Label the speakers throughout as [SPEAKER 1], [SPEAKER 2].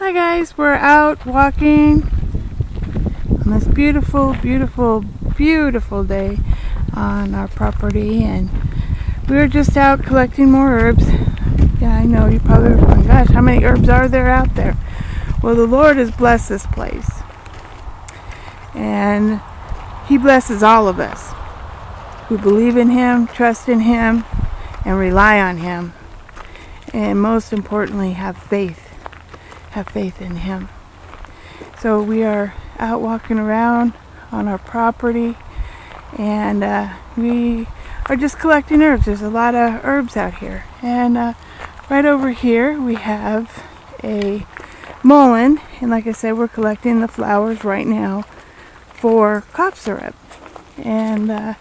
[SPEAKER 1] Hi guys, we're out walking on this beautiful day on our property, and we were just out collecting more herbs. Yeah, I know you're probably going, gosh, how many herbs are there out there? Well, the Lord has blessed this place, and He blesses all of us who believe in Him, trust in Him, and rely on Him, and most importantly, have faith in Him. So we are out walking around on our property, and we are just collecting herbs. There's a lot of herbs out here, and right over here we have a mullein, and like I said, we're collecting the flowers right now for cough syrup. And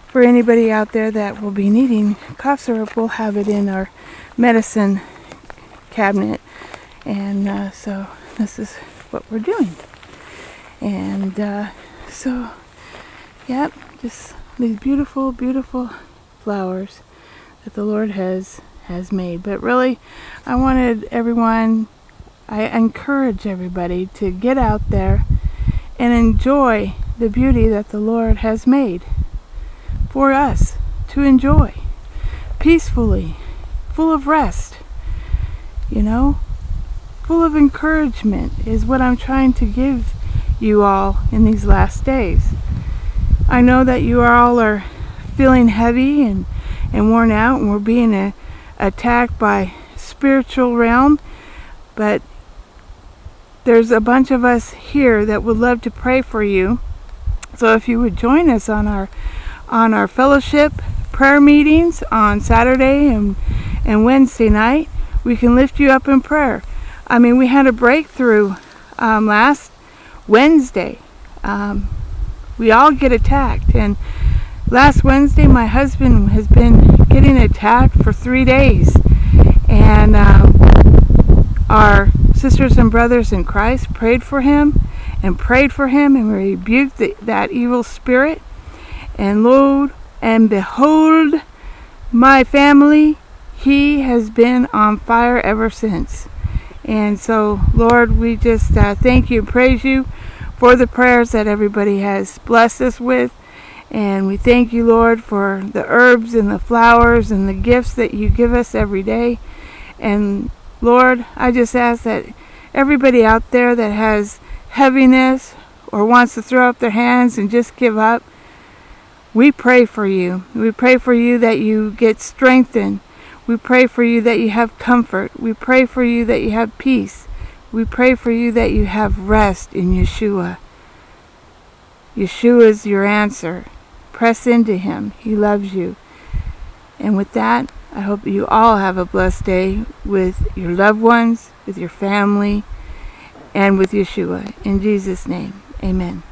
[SPEAKER 1] for anybody out there that will be needing cough syrup, we'll have it in our medicine cabinet. And so this is what we're doing. And so, yep, just these beautiful flowers that the Lord has made. But really, I encourage everybody to get out there and enjoy the beauty that the Lord has made for us to enjoy peacefully, full of rest, full of encouragement is what I'm trying to give you all in these last days. I know that you all are feeling heavy and worn out, and we're being attacked by spiritual realm, but there's a bunch of us here that would love to pray for you. So if you would join us on our fellowship prayer meetings on Saturday and Wednesday night, we can lift you up in prayer. I mean, we had a breakthrough last Wednesday. We all get attacked, and last Wednesday my husband has been getting attacked for 3 days, and our sisters and brothers in Christ prayed for him and rebuked that evil spirit. And lo and behold, my family, he has been on fire ever since. And so, Lord, we just thank you and praise you for the prayers that everybody has blessed us with. And we thank you, Lord, for the herbs and the flowers and the gifts that you give us every day. And Lord, I just ask that everybody out there that has heaviness or wants to throw up their hands and just give up, we pray for you. We pray for you that you get strengthened. We pray for you that you have comfort. We pray for you that you have peace. We pray for you that you have rest in Yeshua. Yeshua is your answer. Press into Him. He loves you. And with that, I hope you all have a blessed day with your loved ones, with your family, and with Yeshua. In Jesus' name, amen.